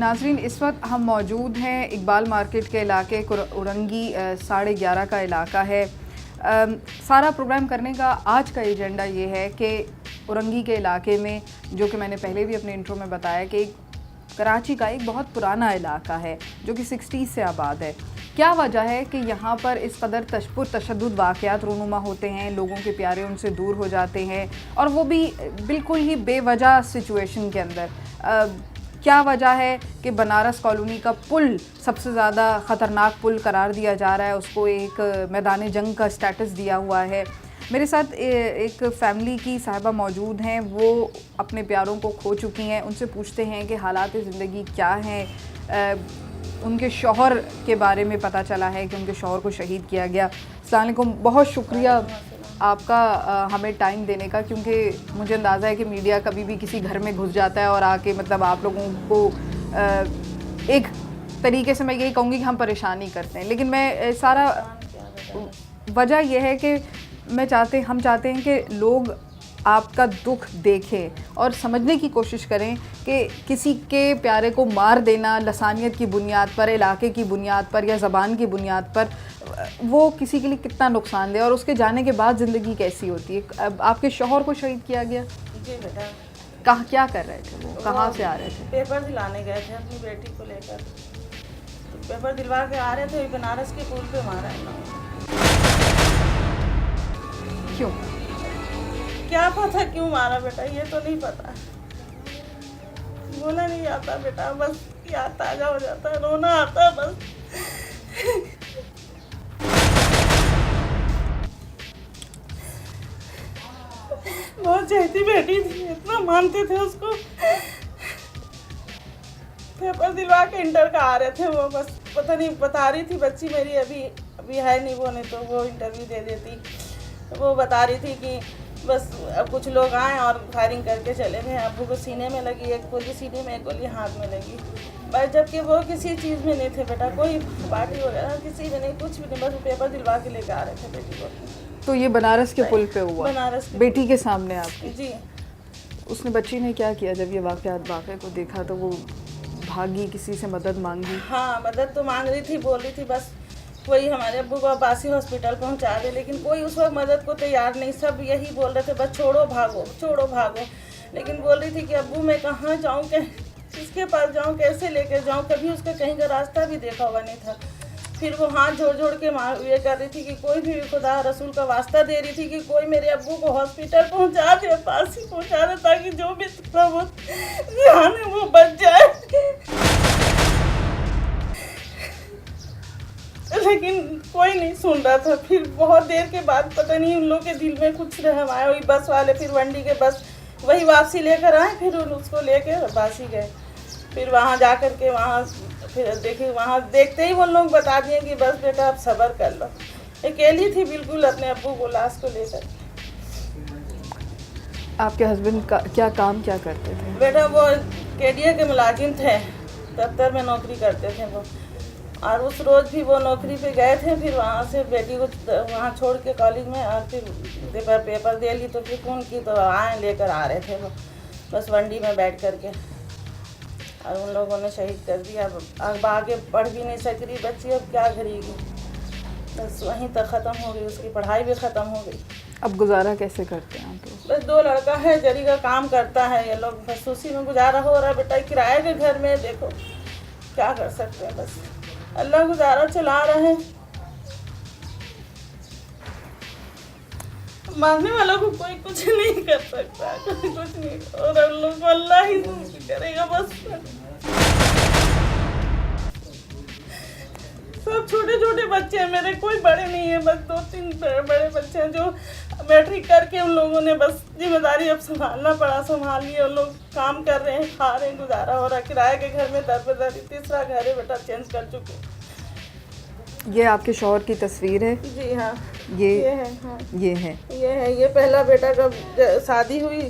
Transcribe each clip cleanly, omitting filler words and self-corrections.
नाजरीन, इस वक्त हम मौजूद हैं इकबाल मार्केट के इलाके उरंगी 11:30 का इलाका है। सारा प्रोग्राम करने का आज का एजेंडा ये है कि उरंगी के इलाके में, जो कि मैंने पहले भी अपने इंट्रो में बताया कि कराची का एक बहुत पुराना इलाका है जो कि 60s से आबाद है। क्या वजह है कि यहाँ पर इस कदर तशद्दुद वाक़यात रूनुमा होते हैं, लोगों के प्यारे उनसे दूर हो जाते हैं, और वो भी बिल्कुल ही बेवजह सिचुएशन के अंदर। क्या वजह है कि बनारस कॉलोनी का पुल सबसे ज़्यादा ख़तरनाक पुल करार दिया जा रहा है, उसको एक मैदान जंग का स्टेटस दिया हुआ है। मेरे साथ एक फ़ैमिली की साहिबा मौजूद हैं, वो अपने प्यारों को खो चुकी हैं। उनसे पूछते हैं कि हालात ज़िंदगी क्या हैं। उनके शौहर के बारे में पता चला है कि उनके शौहर को शहीद किया गया। अस्सलाम वालेकुम, बहुत शुक्रिया आपका हमें टाइम देने का, क्योंकि मुझे अंदाज़ा है कि मीडिया कभी भी किसी घर में घुस जाता है और आके मतलब आप लोगों को एक तरीके से मैं यही कहूँगी कि हम परेशान ही करते हैं। लेकिन मैं सारा वजह यह है कि हम चाहते हैं कि लोग आपका दुख देखें और समझने की कोशिश करें कि किसी के प्यारे को मार देना लसानियत की बुनियाद पर, इलाके की बुनियाद पर या ज़बान की बुनियाद पर, वो किसी के लिए कितना नुकसानदेह, और उसके जाने के बाद ज़िंदगी कैसी होती है। अब आपके शौहर को शहीद किया गया। जी बेटा। कहाँ क्या कर रहे थे वो कहाँ से आ रहे थे? पेपर दिलाने गए थे अपनी बेटी को लेकर। तो पेपर दिलवा के आ रहे थे, बनारस के पुल पे मारा है ना। क्यों? क्या पता क्यों मारा बेटा, ये तो नहीं पता। बोला नहीं आता बेटा, बस याद ताजा हो जाता है, रोना आता है बस। बहुत चहती बेटी थी, इतना मानते थे उसको। पेपर दिलवा के इंटर का आ रहे थे वो, बस पता नहीं बता रही थी बच्ची मेरी अभी है नहीं वो, नहीं तो वो इंटरव्यू दे देती। वो बता रही थी कि बस अब कुछ लोग आए और फायरिंग करके चले गए। अब्बू को सीने में लगी एक गोली, सीने में एक गोली हाथ में लगी, बस। जबकि वो किसी चीज़ में नहीं थे बेटा, कोई पार्टी वगैरह किसी में नहीं, कुछ भी नहीं, बस पेपर दिलवा के लेके आ रहे थे बेटी को। तो ये बनारस के पुल पे हुआ? बनारस के बेटी के सामने आपकी? जी। उसने बच्ची ने क्या किया जब ये वाक़े को देखा? तो वो भागी, किसी से मदद मांगी? हाँ, मदद तो मांग रही थी, बोल रही थी बस कोई हमारे अब्बू को अब्बासी हॉस्पिटल पहुंचा दे, लेकिन कोई उस वक्त मदद को तैयार नहीं। सब यही बोल रहे थे बस छोड़ो भागो, छोड़ो भागो। लेकिन बोल रही थी कि अब्बू मैं कहाँ जाऊँ, किसके पास जाऊँ, कैसे लेकर जाऊँ। कभी उसका कहीं का रास्ता भी देखा हुआ नहीं था। फिर वो हाथ जोड़ जोड़ के ये कर रही थी कि कोई भी खुदा रसूल का वास्ता दे रही थी कि कोई मेरे अब्बू को हॉस्पिटल पहुँचा दे, पास ही पहुँचा दे, ताकि जो भी थोड़ा बहुत जान है वो बच जाए। लेकिन कोई नहीं सुन रहा था। फिर बहुत देर के बाद पता नहीं उन लोग के दिल में कुछ रहम आया, वही बस वाले फिर वंडी के बस वही वापसी लेकर आए, फिर उसको लेके बासी गए। फिर वहाँ जा कर के वहाँ फिर देखिए, वहाँ देखते ही वो लोग बता दिए कि बस बेटा आप सब्र कर लो। अकेली थी बिल्कुल अपने अब्बू को लाश को लेकर। आपके हस्बैंड का क्या करते थे? बेटा वो केडीए के मुलाजिम थे, दफ्तर में नौकरी करते थे वो। और उस रोज़ भी वो नौकरी पे गए थे, फिर वहाँ से बेटी को वहाँ छोड़ के कॉलेज में, और फिर पेपर दे ली तो फिर फ़ोन की तो आए लेकर आ रहे थे वो, बस वंडी में बैठ कर के। और उन लोगों ने शहीद कर दिया। अब आगे पढ़ भी नहीं सक रही बच्ची, अब क्या करेगी, बस वहीं तक ख़त्म हो गई, उसकी पढ़ाई भी ख़त्म हो गई। अब गुजारा कैसे करते हैं आप लोग? बस 2 लड़का है, जरी का काम करता है ये लोग, बस उसी में गुजारा हो रहा है बेटा। किराए के घर में देखो क्या कर सकते हैं, बस अल्लाह गुजारा चला रहे हैं। मारने वालों को कोई कुछ नहीं कर सकता, कोई कुछ नहीं, और अल्लाह ही करेगा बस। सब छोटे छोटे बच्चे हैं मेरे, कोई बड़े नहीं है, बस 2-3 बड़े बच्चे हैं जो मैट्रिक करके उन लोगों ने बस जिम्मेदारी अब संभालना पड़ा, संभाल लिए। उन लोग काम कर रहे हैं, खा रहे हैं, गुजारा हो रहा है। किराए के घर में दर-बदर 3रा घर है बेटा, चेंज कर चुके। ये आपके शौहर की तस्वीर है? जी हाँ, ये है। हाँ, ये है। ये पहला बेटा का शादी हुई,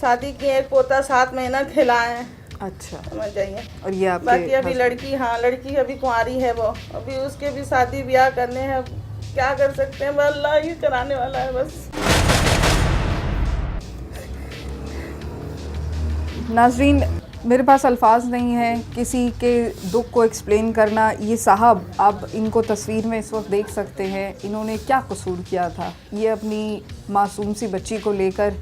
शादी की, एक पोता 7 महीना खिलाए हैं। अच्छा, समझ जाइए। और ये आपके बाकी अभी लड़की, हाँ लड़की अभी कुंवारी है, वो अभी उसके भी शादी ब्याह करने हैं। क्या कर सकते हैं, बस अल्लाह ही कराने वाला है बस। नाजरीन, मेरे पास अल्फाज नहीं है किसी के दुख को एक्सप्लेन करना। ये साहब, आप इनको तस्वीर में इस वक्त देख सकते हैं, इन्होंने क्या कसूर किया था। ये अपनी मासूम सी बच्ची को लेकर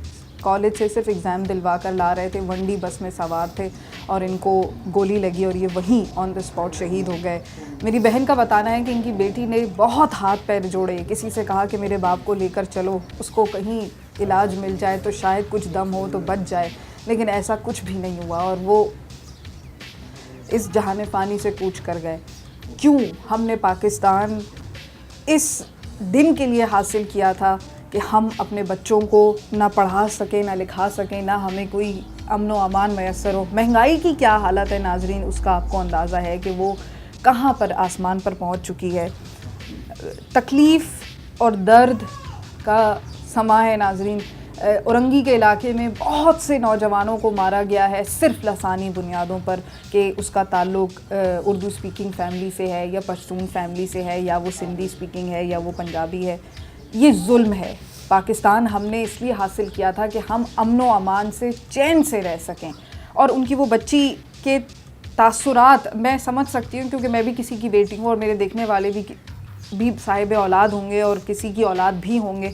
कॉलेज से सिर्फ एग्ज़ाम दिलवा कर ला रहे थे, वंडी बस में सवार थे और इनको गोली लगी और ये वहीं ऑन द स्पॉट शहीद हो गए। मेरी बहन का बताना है कि इनकी बेटी ने बहुत हाथ पैर जोड़े, किसी से कहा कि मेरे बाप को लेकर चलो, उसको कहीं इलाज मिल जाए तो शायद कुछ दम हो तो बच जाए, लेकिन ऐसा कुछ भी नहीं हुआ और वो इस जहाने फ़ानी से कूच कर गए। क्यों हमने पाकिस्तान इस दिन के लिए हासिल किया था कि हम अपने बच्चों को ना पढ़ा सकें, ना लिखा सकें, ना हमें कोई अमन व अमान मैसर हो। महंगाई की क्या हालत है नाजरीन, उसका आपको अंदाज़ा है कि वो कहाँ पर आसमान पर पहुँच चुकी है। तकलीफ़ और दर्द का समा है नाजरीन। औरंगी के इलाके में बहुत से नौजवानों को मारा गया है सिर्फ लसानी बुनियादों पर कि उसका ताल्लुक़ उर्दू स्पीकिंग फ़ैमिली से है या पश्तून फ़ैमिली से है या वो सिंधी स्पीकिंग है या वो पंजाबी है। ये जुल्म है। पाकिस्तान हमने इसलिए हासिल किया था कि हम अमन व अमान से चैन से रह सकें। और उनकी वो बच्ची के तासुरात मैं समझ सकती हूँ, क्योंकि मैं भी किसी की बेटी हूँ और मेरे देखने वाले भी साहिब औलाद होंगे और किसी की औलाद भी होंगे,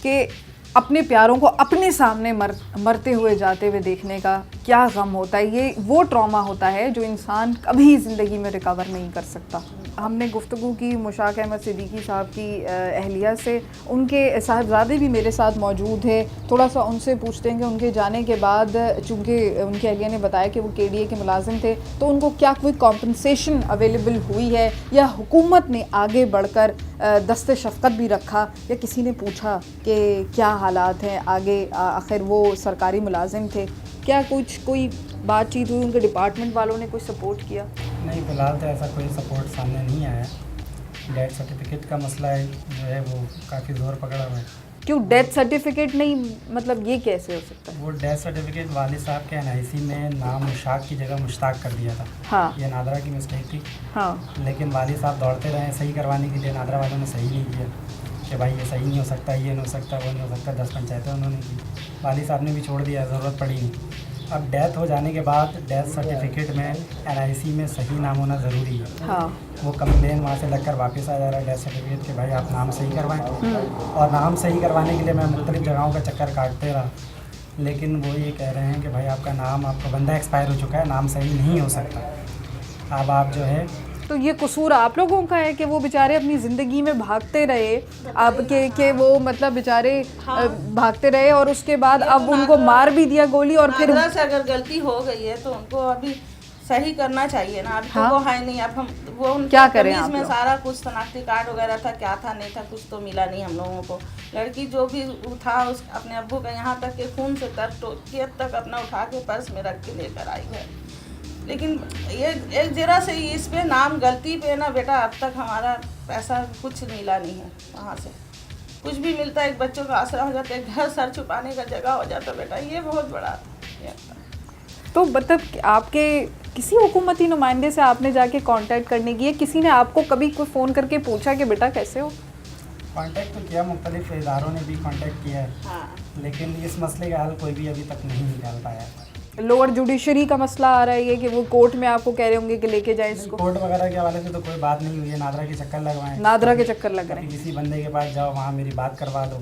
कि अपने प्यारों को अपने सामने मरते हुए जाते हुए देखने का क्या गम होता है। ये वो ट्रॉमा होता है जो इंसान कभी ज़िंदगी में रिकवर नहीं कर सकता। हमने गुफ्तगू की मुशाक अहमद सिद्दीकी साहब की अहलिया से, उनके साहबजादे भी मेरे साथ मौजूद है। थोड़ा सा उनसे पूछते हैं कि उनके जाने के बाद, चूँकि उनकी अहलिया ने बताया कि वो KDA के मुलाजिम थे, तो उनको क्या कोई कॉम्पनसेशन अवेलेबल हुई है या हुकूमत ने आगे बढ़कर दस्ते शफ़क़त भी रखा या किसी ने पूछा कि क्या हालात हैं आगे। आखिर वो सरकारी मुलाजिम थे, क्या कोई बातचीत हुई, उनके डिपार्टमेंट वालों ने कोई सपोर्ट किया? नहीं, फ़िलहाल तो ऐसा कोई सपोर्ट सामने नहीं आया। डेथ सर्टिफिकेट का मसला है जो है वो काफ़ी ज़ोर पकड़ा हुआ है। क्यों डेथ सर्टिफिकेट नहीं, मतलब ये कैसे हो सकता है? वो डेथ सर्टिफिकेट वालिद साहब के NIC में नाम मुशाक की जगह मुश्ताक कर दिया था। हाँ, ये नादरा की मिस्टेक थी। हाँ, लेकिन वालिद साहब दौड़ते रहे सही करवाने के लिए, नादरा वालों ने सही नहीं किया कि भाई ये सही नहीं हो सकता, ये नहीं हो सकता, वो नहीं हो सकता। 10 पंचायतें उन्होंने की, वालिद साहब ने भी छोड़ दिया, ज़रूरत पड़ी नहीं। अब डेथ हो जाने के बाद डेथ सर्टिफिकेट में NIC में सही नाम होना ज़रूरी है। हाँ, वो कंप्लेन वहाँ से लगकर वापस आ जा रहा है डेथ सर्टिफिकेट के, भाई आप नाम सही करवाएं। और नाम सही करवाने के लिए मैं मुख्तलिफ जगहों का चक्कर काटते रहा, लेकिन वो ये कह रहे हैं कि भाई आपका बंदा एक्सपायर हो चुका है, नाम सही नहीं हो सकता। अब आप जो है, तो ये कसूर आप लोगों का है कि वो बेचारे अपनी ज़िंदगी में भागते रहे, अब के वो मतलब बेचारे भागते रहे और उसके बाद अब उनको मार भी दिया गोली। और फिर से अगर गलती हो गई है तो उनको अभी सही करना चाहिए ना। अभी हाँ? तो वो है नहीं। अब हम वो क्या करें आप में लोग? सारा कुछ शनाख्ती कार्ड वगैरह था, क्या था नहीं था, कुछ तो मिला नहीं हम लोगों को। लड़की जो भी था उस अपने अब्बू का यहाँ तक के खून से तर तक अपना उठा के पर्स में रख के लेकर आई है। लेकिन ये एक जरा से इस पे नाम गलती पे ना बेटा, अब तक हमारा पैसा कुछ मिला नहीं है। वहाँ से कुछ भी मिलता है, एक बच्चों का आसरा हो जाता है, घर सर छुपाने का जगह हो जाता बेटा, ये बहुत बड़ा है। तो मतलब आपके किसी हुकूमती नुमाइंदे से आपने जाके कांटेक्ट करने की है? किसी ने आपको कभी कोई फ़ोन करके पूछा कि बेटा कैसे हो? कांटेक्ट तो किया, मुख्तलिफ इदारों ने भी कांटेक्ट किया है। हाँ। लेकिन इस मसले का हल कोई भी अभी तक नहीं निकाल पाया है। लोअर जुडिशरी का मसला आ रहा है ये कि वो कोर्ट में आपको कह रहे होंगे कि लेके जाए इसको। कोर्ट वगैरह के हवाले से तो कोई बात नहीं हुई है। नादरा के चक्कर लगवाएं, नादरा के चक्कर लग रहे हैं। किसी बंदे के पास जाओ, वहाँ मेरी बात करवा दो,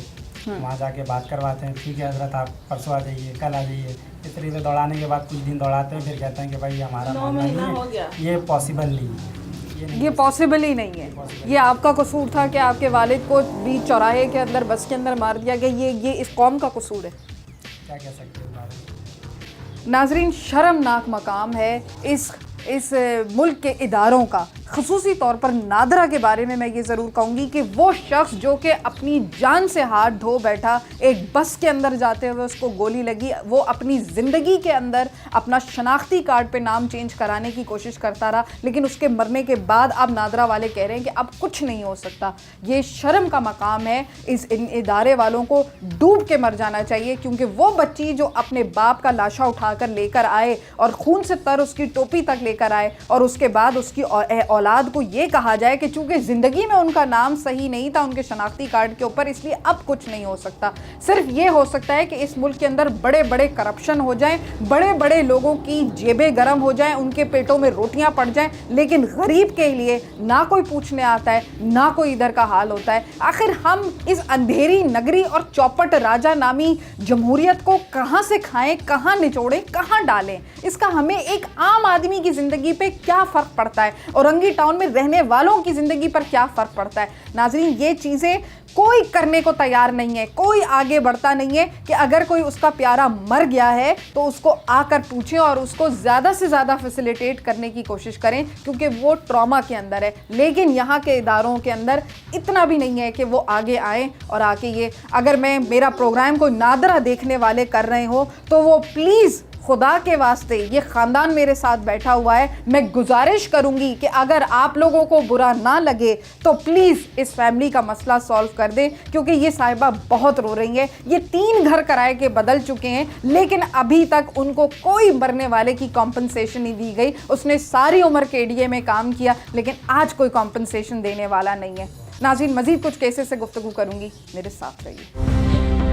वहाँ जाके बात करवाते हैं। ठीक है हजरत, आप परसों आ जाइए, कल आ जाइए। इस तरीके से दौड़ाने के बाद कुछ दिन दौड़ाते हैं, फिर कहते हैं कि भाई हमारा मामला नहीं है, ये पॉसिबल नहीं है। ये पॉसिबल ही नहीं है। ये आपका कसूर था कि आपके वालिद को बीच चौराहे के अंदर, बस के अंदर मार दिया गया। ये इस कौम का कसूर है। क्या कह सकते हैं इस बारे में? नाजरीन, शर्मनाक मकाम है इस मुल्क के इदारों का। ख़ुसूसी तौर पर नादरा के बारे में मैं ये ज़रूर कहूँगी कि वो शख्स जो कि अपनी जान से हाथ धो बैठा, एक बस के अंदर जाते हुए उसको गोली लगी, वो अपनी ज़िंदगी के अंदर अपना शनाख्ती कार्ड पे नाम चेंज कराने की कोशिश करता रहा, लेकिन उसके मरने के बाद अब नादरा वाले कह रहे हैं कि अब कुछ नहीं हो सकता। ये शर्म का मकाम है। इन इदारे वालों को डूब के मर जाना चाहिए, क्योंकि वो बच्ची जो अपने बाप का लाशा उठाकर लेकर आए और खून से तर उसकी टोपी तक लेकर आए और उसके बाद उसकी औलाद को ये कहा जाए कि चूंकि ज़िंदगी में उनका नाम सही नहीं था उनके शनाख्ती कार्ड के ऊपर, इसलिए अब कुछ नहीं हो सकता। सिर्फ ये हो सकता है कि इस मुल्क के अंदर बड़े बड़े करप्शन हो जाएं, बड़े बड़े लोगों की जेबें गर्म हो जाएं, उनके पेटों में रोटियां पड़ जाएं, लेकिन गरीब के लिए ना कोई पूछने आता है, ना कोई इधर का हाल होता है। आखिर हम इस अंधेरी नगरी और चौपट राजा नामी जमहूरियत को कहाँ से खाएं, कहाँ निचोड़ें, कहाँ डालें? इसका हमें एक आम आदमी की ज़िंदगी पे क्या फ़र्क पड़ता है, औरंगी टाउन में रहने वालों की ज़िंदगी पर क्या फ़र्क पड़ता है? नाज़रीन, ये चीज़ें कोई करने को तैयार नहीं है, कोई आगे बढ़ता नहीं है कि अगर कोई उसका प्यारा मर गया है तो उसको आकर पूछें और उसको ज़्यादा से ज़्यादा फैसिलिटेट करने की कोशिश करें, क्योंकि वो ट्रॉमा के अंदर है। लेकिन यहाँ के इदारों के अंदर इतना भी नहीं है कि वो आगे आएँ और आके ये, अगर मैं मेरा प्रोग्राम को नादरा देखने वाले कर रहे हो तो वो प्लीज़ खुदा के वास्ते, ये ख़ानदान मेरे साथ बैठा हुआ है, मैं गुजारिश करूंगी कि अगर आप लोगों को बुरा ना लगे तो प्लीज़ इस फैमिली का मसला सॉल्व कर दें, क्योंकि ये साहिबा बहुत रो रही है। ये 3 घर किराए के बदल चुके हैं, लेकिन अभी तक उनको कोई मरने वाले की कॉम्पनसेशन नहीं दी गई। उसने सारी उम्र KDA में काम किया, लेकिन आज कोई कॉम्पनसेशन देने वाला नहीं है। नाज़रीन, मज़ीद कुछ केसेस से गुफ्तगू करूंगी, मेरे साथ रहिए।